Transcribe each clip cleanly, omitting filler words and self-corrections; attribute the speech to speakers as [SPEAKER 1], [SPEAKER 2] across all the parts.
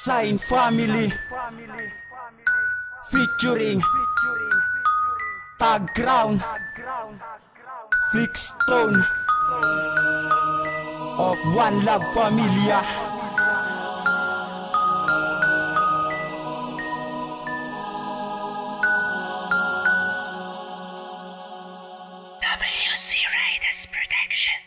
[SPEAKER 1] Sign Family featuring Tag Crown, Flickstone of One Love Familia.
[SPEAKER 2] WC Riders Production.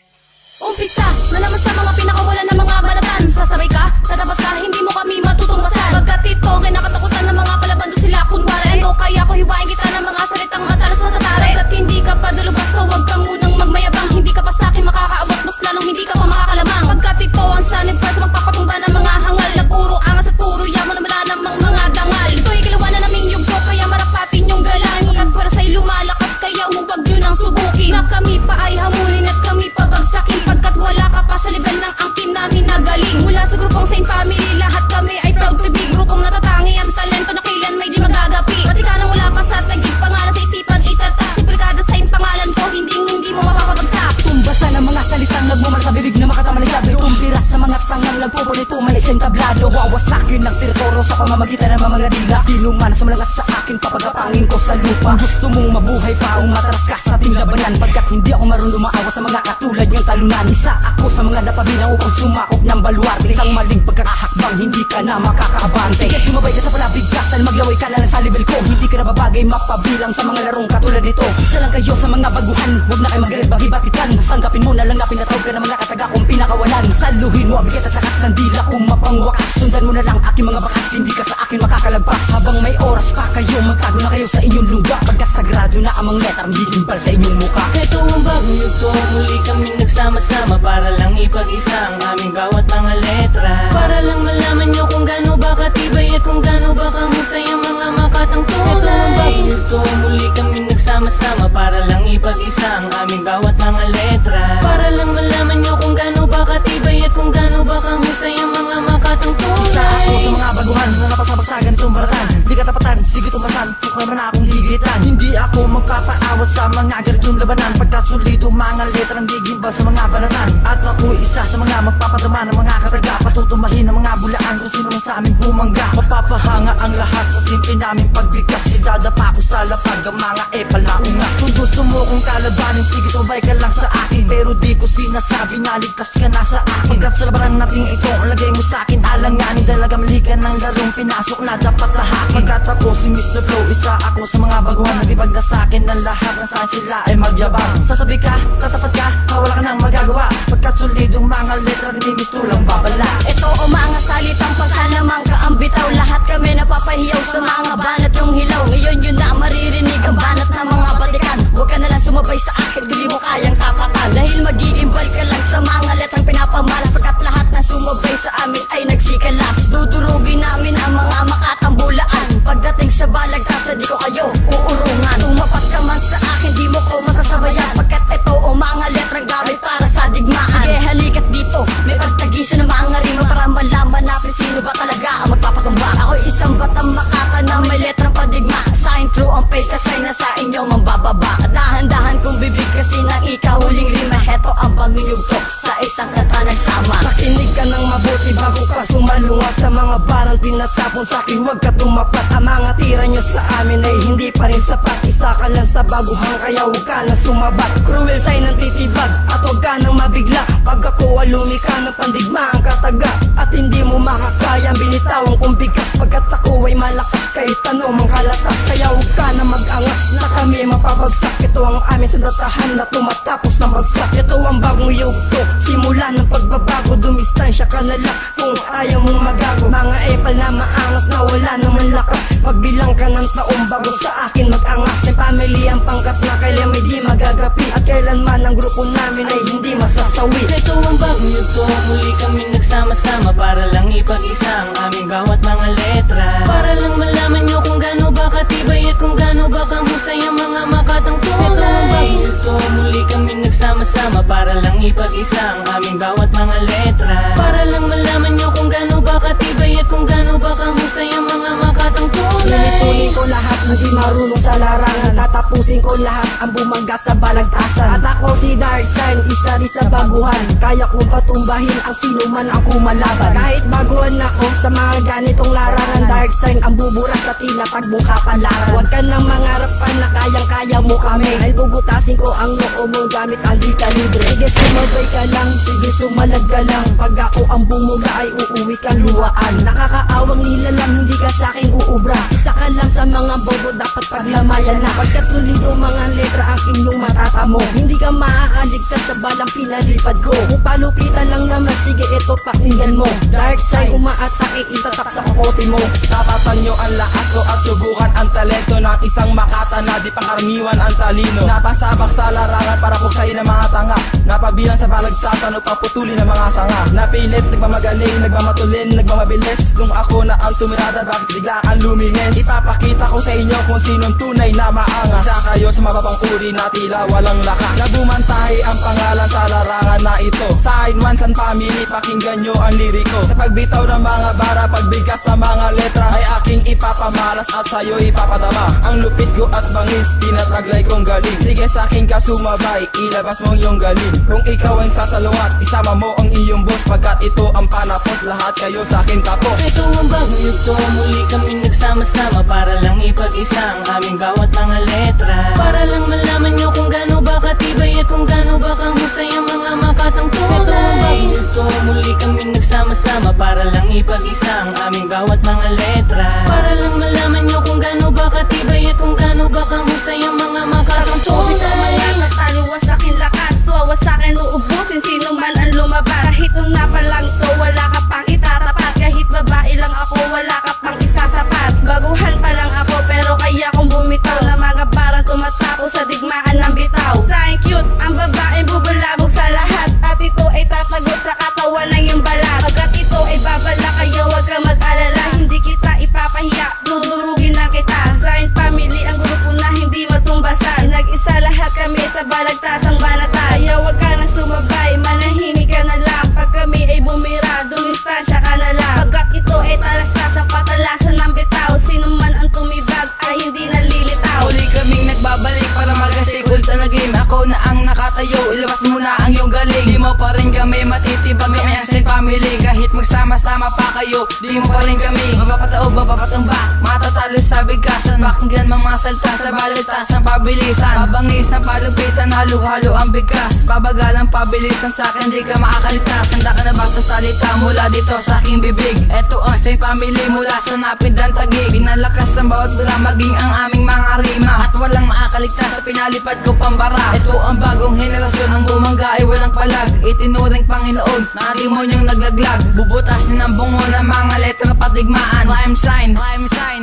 [SPEAKER 3] Umpisa na naman sa mga pinakawala ng mga balatan. Sasabay ka, tatapat ka, hindi mo kami matutungbasan. Pagkat ito, kinakatakutan ng mga palabando sila. Kunwari ano, kaya ko hiwain kita ng mga salitang matalas masatari. At hindi ka pa dalubas, so wag kang munang magmayabang. Hindi ka pa sa'kin makakaabot, mas lalong hindi ka pa makakalamang. Pagkat ito ang sunny first, magpapatumba ng mga hangal na puro angas at puro yaman na wala namang mga dangal. Ito'y kilawan na naming yugto, kaya marapatin yung galang. Pagkat pwersa'y lumalakas, kaya huwag yun ang subukin. Na kami pa ay hamulin at kami pa bagsakin. Pagkat wala ka pa sa level ng angkin namin na galing. Mula sa grupong Saint Family, lahat kami ay proud to be. Grupong natatangi ang talento na kailan may di magagapi. Pati ka nang wala pa sa tagig, pangalan sa isipan itatak. Simple kada sa pangalan ko, hindi mo mapapabagsak.
[SPEAKER 4] Tumbasa ng mga salitang nagmumar sa bibig na makatamalay sabi. Tumbira sa mga tangang nagpupulit umalis ang tablado. Wawasakin ng teritoryo sa pamamagitan ng mga dila. Sino man sa malagat sa akin, papagapangin ko sa lupa. Gusto mong mabuhay pa o mataras ka sa ating labanan. Pagkat hindi ako marunong maawa sa mga katulad yung talunan. Isa ako sa mga napabilang upang sumakop ng baluarte. Isang maling pagkakahakbang, hindi ka na makakaabante. Sige, sumabay ka sa palabigasan, maglaway ka lang sa level ko. Hindi ka na babagay mapabilang sa mga larong katulad nito. Isa lang kayo sa mga baguhan, huwag na kayo magalit bagibatikan. Tanggapin mo na lang na pinatawag ka ng mga kataga kong pinakawalan. Saluhin mo, abigat at lakas ng dila kung mapangwakas. Sundan mo na lang aking mga bakas, hindi ka sa akin makakalagpas. Habang may oras pa kayo, magtago na kayo sa inyong lugar. Pagkat sagrado na amang letter, hihimbal sa inyong muka.
[SPEAKER 2] Ito ang bagong yugto, muli kami nagsama-sama para lang ipag-isa ang aming bawat mga letra. Para lang malaman nyo kung gaano ba katibay at kung gaano ba kahusay ang mga makatang tunay. Ito ang bagong yugto, muli kami nagsama-sama para lang ipag-isa ang aming bawat mga letra. Para lang malaman nyo kung gaano ba katibay at kung gaano ba kahusay ang mga makatang tunay.
[SPEAKER 4] Isa ako sa mga baguhan na napasabak sa ganitong baratan. Di katapatan, sige tumpasan, kung naman akong higitan. Hindi ako magpapaawat sa mga ganitong labanan. Pagkat sulido mga letrang gigimbal sa mga balatan. At ako isa sa mga magpapadama ng mga kataga. Patutumahin ang mga bulaan kung sino man sa amin bumangga. Mapapahanga ang lahat sa simple naming pagbigkas. Idadapa ko sa lapag ang mga epalaungas. Kung gusto mo kong kalabanin, sige tumay ka lang sa akin. Pero di ko sinasabi na ligtas ka na sa akin. Pagkat sa labanan natin ito, ang lagay mo sa akin alanganin. Dalaga mali ka ng larong pinasok na dapat lahakin. Pagkat ako si Mr. Flow, isa ako sa mga baguhan. Nagibag na sa akin ng lahat na saan sila ay magyabang. Sasabi ka, tatapat ka, wala ka nang magagawa. Pagkat solidong mga letra, hindi gusto lang babala.
[SPEAKER 3] Ito o mga salitang pagsanamang kaambitaw. Lahat kami napapahiyaw sa mga banat yung hilaw. Ngayon yun na maririnig ang banat ng mga batikan. Huwag ka nalang sumabay sa akin, di mo kayang tapatan. Dahil mag-iimbal ka lang sa mga letrang pinapamalas. Pagkat lahat na sumabay sa amin ay nagsikalas. Dudurugin namin ang mga makatambulaan. Pagdating sa balagtasa, di ko kayo uurungan. Tumapat ka man sa akin, di mo ko masasabayan. Pagkat ito o mga letrang gamit para sa digmaan. Sige, halikat dito, may pagtagisan ng mga rima para malaman natin sino ba talaga ang magpapatumba. Ako'y isang batang makaka na may letrang padigma. Sign through ang fake kasay na sa inyo mambababa. Dahan-dahan kong bibig kasi ng ikahuling rima. Heto ang pangiyugto sa isang kanta nagsama.
[SPEAKER 4] Makinig ka ng mabuti bago ka sumalungat sa mga barang tinatapon sa akin. Huwag ka tumapat, ang mga tira nyo sa amin ay hindi pa rin sapat. Isa ka lang sa baguhan kaya huwag ka na sumabat. Cruel sa'y nang titibag at huwag ka nang mabigla. Pag ako alumi ka ng pandigma ang kataga. At hindi mo makakayang binitawan kong bigas. Pagkat ako ay malakas kahit tanong mang kalatas. Kaya huwag ka na mag-angas na kami mapabagsak. Ito ang amin sa datahan na tumatapos ng bagsak. Ito ang bagong yugto, simula ng pagbabago. Dumistansya ka na lang kung ayaw mong magago. Mga epal na maangas na wala naman lakas. Magbilang ka ng taong bago sa akin mag-angas. May family ang pangkat na kailan may di magagapi. At kailanman ang grupo namin ay hindi masasawi.
[SPEAKER 2] Ito ang bagong yugto, muli kami nagsama-sama para lang ipag-isa ang aming bawat mga letra. Para lang malaman nyo kung gaano ba katibay at kung gaano ba kahusay ang mga makatang tunay. Ito ang bagong yugto, muli kami nagsama-sama para lang ipag-isa ang aming bawat mga letra. Para lang malaman nyo kung gaano ba katibay at kung gaano ba kahusay ang mga makatang tunay.
[SPEAKER 4] Nilitunin ko lahat hindi marunong sa larangan. Tatapusin ko lahat ang bumangga sa balagtasan. At ako si Darkseid, isa rin sa baguhan. Kaya kong patumbahin ang sino man ang kumalaban. Kahit baguhan ako sa mga ganitong larangan, Darkseid ang bubura sa tinatagbong kapalaran. Huwag ka nang mangarap pa na kayang-kaya mo kami, dahil bubutasin ko ang noo mo gamit ang di kalibre. Sige sumabay ka lang, sige sumalag ka lang. Pag ako ang bumuga ay uuwi kang luwaan. Nakakaawang nilalang, hindi ka saking uubra. Isa ka lang sa mga bobo, dapat paglamayan na. Pagkat solido mga letra ang inyong matatamo, hindi ka makakaligtas sa balang pinalipad ko. Kung palupitan lang naman, sige ito pakinggan mo. Darkseid umaatake, itatap sa kokote mo.
[SPEAKER 1] Tapatan nyo ang lakas ko at subukan ang talento ng isang makata na di pangkaraniwan ang talino. Napasabak sa larangan para puksayin ang mga tanga, napabilang sa balagtasan o paputulin ang mga sanga. Napilit, nagmamagaling, nagmamatulin, nagmamabilis. Nung ako na ang tumirada, bakit bigla kang lumihis? Ipapakita ko sa inyo kung sinong tunay na maangas. Isa kayo sa mababang uri na tila walang lakas, na bumantahi ang pangalan sa larangan na ito. Side one San Family, pakinggan nyo ang liriko. Sa pagbitaw ng mga bara, pagbigkas ng mga letra, ay aking ipapamalas at sa'yo ipapadama. Ang lupit ko at bangis, tinataglay kong galing. Sige sa'kin ka sumabay, ilabas mo yung galing. Kung ikaw ang sasalungat, isama mo ang iyong boss. Pagkat ito ang panapos, lahat kayo sa'kin tapos.
[SPEAKER 2] Ito ang bagong yugto, muli kami nagsama-sama para lang ipag-isa ang aming bawat mga letra. Para lang malaman nyo kung gaano ba katibay at kung gaano ba kahusay ang mga makatang tunay. Ito ang bagong yugto, muli kami nagsama-sama para lang ipag-isa ang aming bawat mga letra. Para lang malaman nyo kung gaano ba katibay at kung gaano ba kahusay ang mga makatang tunay.
[SPEAKER 3] Taliwas aking lakas, wawasakin uubusin sino man ang lumabas. Kahit nung napalang to, wala ka pang itatapat. Kahit babae lang ako, wala ka pang isasapat. Baguhan pa lang ako, pero kaya kong bumitaw na mga barang tumatapos sa digmaan ng bitaw. Sa'kin cute, ang babaeng bubulabog sa lahat, at ito ay tatago sa katawan ng iyong balat. Pagkat ito ay babala, kaya huwag ka mag-alala. Hindi kita ipapahiya, dudurugin lang kita. Sa'kin family ang grupo na hindi matumbasan. Nag-isa lahat kami sa balagtasang banata. Kaya huwag ka nang sumabay, manahimik ka na lang. Pag kami ay bumira, dumistansya ka na lang. Pagkat ito ay talastas sa patalasan ng bitaw, sino man ang tumibag ay hindi nalilitaw.
[SPEAKER 5] Muli kaming nagbabalik para magasigol na game. Ako na ang nakatayo, ilabas mo na ang iyong galing. Di mo pa rin kami matitibag, kami ang same family. Kahit magsama-sama pa kayo, di mo pa rin kami mapapataob, mapapatumba, matatalo sa bigkasan. Pakinggan mga salta sa balitasan, pabilisan, mabangis na palupitan, halo-halo ang bigkas. Babagalang pabilisan sa'kin, di ka makakalitas. Handa ka na ba sa salita mula dito sa aking bibig? Eto ang same family mula sa napindang tagig. Pinalakas ang bawat bula, maging ang aming mga rima, at walang makakaligtas sa pinalipad ko pambara. Ito ang bagong henerasyon, ang bumangga ay walang palag. Itinuring Panginoon na demonyong naglaglag. Bubutasin ang bungo ng mga letra patigmaan. Rhyme sign,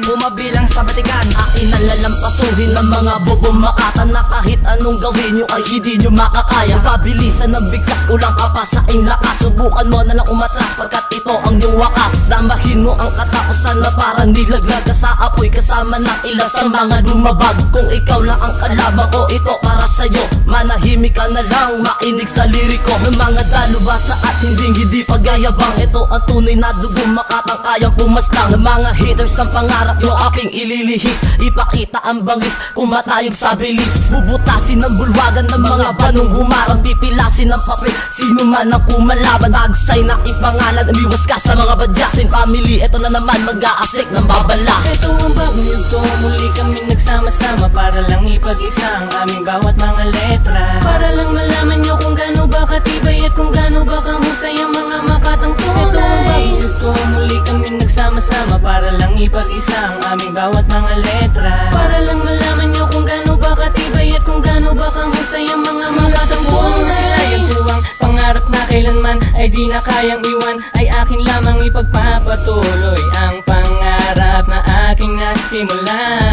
[SPEAKER 5] bumabilang sa batikan.
[SPEAKER 6] Akin nalalampasuhin ng mga bobong makata, na kahit anong gawin nyo ay hindi nyo makakaya. Pabilisan ng bigkas, kulang ka pa sa ing lakas. Subukan mo na lang umatras, pagkat ito ang iyong wakas. Damahin mo ang katapusan na parang nilaglag ka sa apoy, kasama ng ilan sa mga lumabag. Kung ikaw lang ang kalaban ko, ito para sa'yo. Manahimik ka na lang, makinig sa liriko ng mga dalubasa at hindi pagyayabang. Ito ang tunay na dugo, makatang kayang pumaslang. Ng mga haters ang pangarap yung aking ililihis. Ipakita ang bangis, kumatayog sa bilis. Bubutasin ng bulwagan ng mga banong humarang. Pipilasin ng papel, sino man ang kumalaban. Agsay na ipangalan, umiwas ka sa mga badyasin. Family, ito na naman mag-aasik ng babala.
[SPEAKER 2] Ito ang bagong yugto, muli kami nagsama-sama para lang ipag-isa ang aming bawat mga letra. Para lang malaman nyo kung gaano ba katibay at kung gaano ba kahusay ang mga makatang tunay. Ito ang bagong yugto, muli kami nagsama-sama para lang ipag-isa ang aming bawat mga letra. Para lang malaman nyo kung gaano ba katibay at kung gaano ba kahusay ang mga makatang tunay. Ang tuwang pangarap na kailanman ay di na kayang iwan, ay akin lamang ipagpapatuloy ang pangarap na aking nasimulan.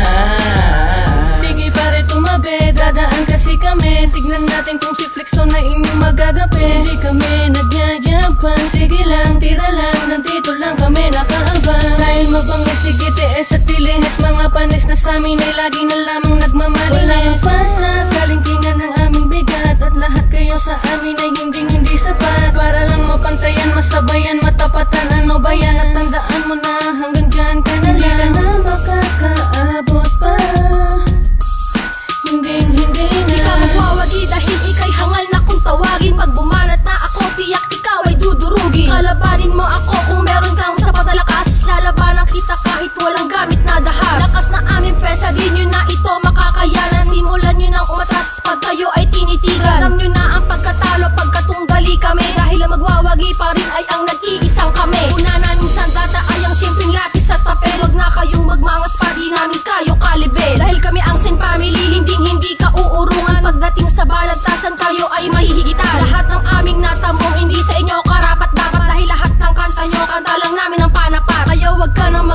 [SPEAKER 2] Sige pare tumabi, dadaan kasi kami. Tignan natin kung si Flexstone na inyong magagabi. Hindi kami nagyayabang, sige lang, tira lang, nandito lang kami nakaabang. Dahil mabangis, sige tiis at tilihis, mga panis na samin ay lagi na lamang nagmamalinis. Wala pa sa kalingkingan ng aming bigat, at lahat kayo sa amin ay hindi sapat. Para lang mapantayan, masabayan, matapatan, ano ba yan? At tandaan mo na hanggang dyan ka na lang. Hindi ka na makakaabot pa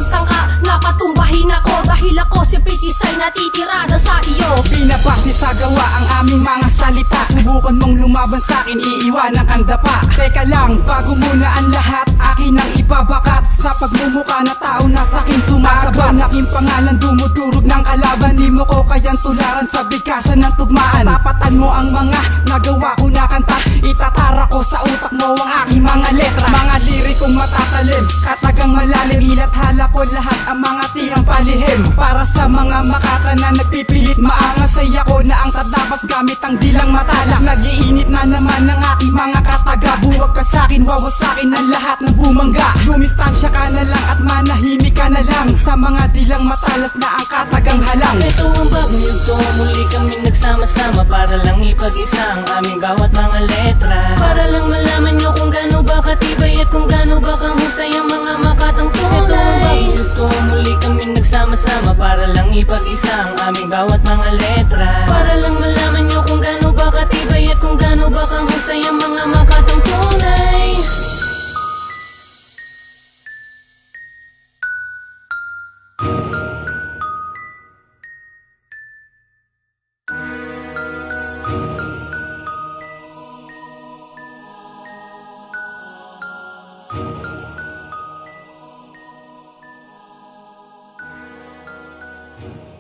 [SPEAKER 3] magtangka Napatumbahin ako dahil ako si Pretty Sign natitirada sa iyo
[SPEAKER 7] Binabase sa gawa ang aming mga salita. Subukan mong lumaban sa'kin, iiwanan kang dapa. Teka lang, bago muna ang lahat, akin ang ibabakat. Sa pagmumuka na tao na sa'kin sumasabat. Aking pangalan dumudurog ng kalaban. Di mo ko kayang tularan sa bigkasan ng tugmaan. Tapatan mo ang mga nagawa ko na kanta. Itatara ko sa utak mo ang aking mga letra. Mga lirikong matatalim, katagang malalim. Ilathala ko lahat ang mga tirang palihim. Para sa mga makata na nagpipilit maangas, ay ako na ang tatapas gamit ang dilang matalas. Nagiinit na naman ang aking mga kataga. Buwag ka sa'kin, wawasakin ang lahat ng bumangga. Lumistansya ka na lang at manahimik ka na lang sa mga dilang matalas na ang katagang halang.
[SPEAKER 2] Ito ang bagong yugto, muli kami nagsama-sama para lang ipag-isa ang aming bawat mga letra. Para lang malaman nyo kung gaano ba katibay at kung gaano ba kahusay ang mga makatang tunay. Ito ang bagong yugto, muli kami nagsama-sama para lang ipag-isa ang aming bawat mga letra. Para lang malaman nyo kung gaano ba katibay at kung gaano ba kahusay ang mga makatang tunay.
[SPEAKER 3] Thank